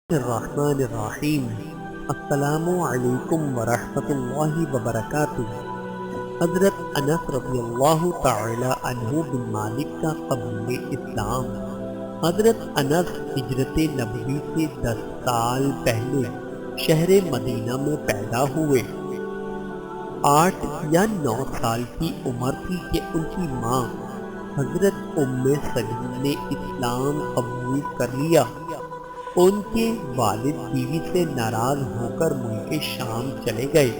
الرحمن الرحیم۔ السلام علیکم ورحمۃ اللہ وبرکاتہ۔ حضرت انس رضی اللہ تعالی عنہ بن مالک کا قبول اسلام۔ حضرت انس ہجرت نبوی سے 10 سال پہلے شہر مدینہ میں پیدا ہوئے۔ 8 یا 9 سال کی عمر تھی کہ ان کی ماں حضرت ام سلیم نے اسلام قبول کر لیا۔ ان کے والد بیوی سے ناراض ہو کر ملک شام چلے گئے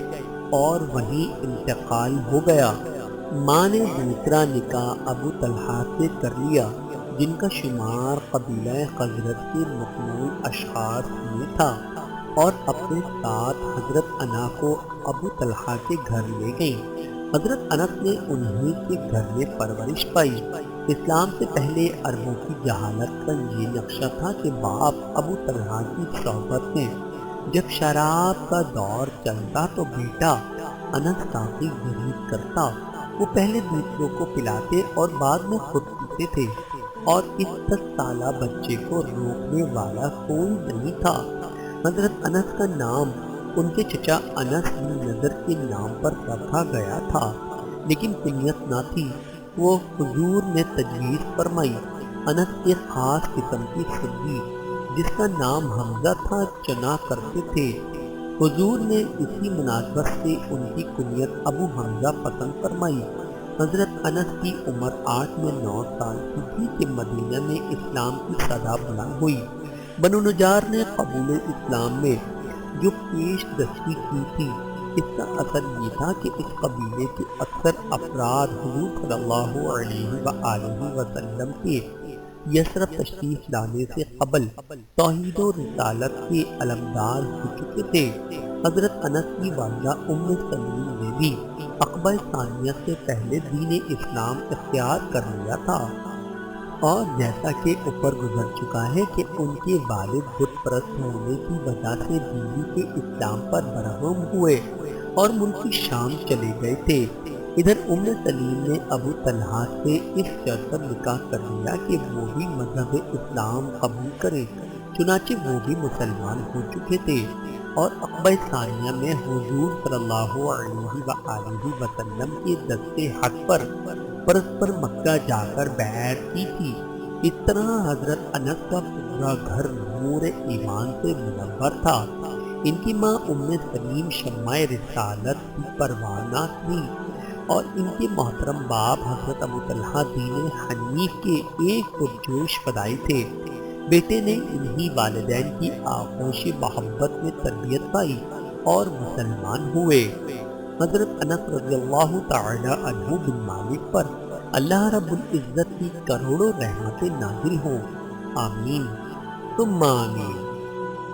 اور وہیں انتقال ہو گیا۔ ماں نے دوسرا نکاح ابو طلحہ سے کر لیا، جن کا شمار قبیلہ خزرج کے مقبول اشخاص میں تھا، اور اپنے ساتھ حضرت انا کو ابو طلحہ کے گھر لے گئیں۔ حضرت انس نے انہی کے گھر میں پرورش پائی۔ اسلام سے پہلے عربوں کی جہالت کا یہ نقشہ تھا کہ باپ ابو طلحہ کی صحبت میں جب شراب کا دور چلتا تو بیٹا انس ساقی گرید کرتا۔ وہ پہلے دوسروں کو پلاتے اور بعد میں خود پیتے تھے، اور اس 10 سالہ بچے کو روکنے والا کوئی نہیں تھا۔ حضرت انس کا نام ان کے چچا انس بن نضر کے نام پر رکھا گیا تھا، لیکن کنیت نہ تھی۔ وہ حضور نے تجویز فرمائی۔ انس ایک خاص قسم کی سبزی جس کا نام حمزہ تھا چنا کرتے تھے۔ حضور نے اسی مناسبت سے ان کی کنیت ابو حمزہ پسند فرمائی۔ حضرت انس کی عمر 8 یا 9 سال کی تھی کہ مدینہ میں اسلام کی صدا بلند ہوئی۔ بنو نجار نے قبول اسلام میں جو پیش دستی کی تھی، اس کا اثر یہ تھا کہ اس قبیلے کے اکثر افراد حضور صلی اللہ علیہ وآلہ وسلم کے یثرب تشریف لانے سے قبل توحید و رسالت کے علمدار ہو چکے تھے۔ حضرت انس کی والدہ ام سلیم نے بھی عقبہ ثانیہ سے پہلے دین اسلام اختیار کر لیا تھا، اور جیسا کہ اوپر گزر چکا ہے کہ ان کے والد بت پرست ہونے کی وجہ سے بیوی کے اسلام پر برہم ہوئے اور ملک شام چلے گئے تھے۔ ادھر ام سلیم نے ابو طلحہ سے اس شرط پر نکاح کر لیا کہ وہ بھی مذہب اسلام قبول کرے، چنانچہ وہ بھی مسلمان ہو چکے تھے، اور عقبہ ثانیہ میں حضور صلی اللہ علیہ وآلہ وسلم کے دست حق پر پرسپر مکہ جا کر بیعت کی تھی۔ اس طرح حضرت انس کا پورا گھر نور ایمان سے منور تھا۔ ان کی ماں ام سلیم شمع رسالت کی پروانہ تھی، اور ان کے محترم باپ حضرت ابو طلحہ دین حنیف کے ایک پرجوش فدائی تھے۔ بیٹے نے انہی والدین کی آغوش محبت میں تربیت پائی اور مسلمان ہوئے۔ حضرت انس رضی اللہ تعالی عنہ بن مالک پر اللہ رب العزت کی کروڑوں رحمتیں نازل ہوں، آمین ثم آمین۔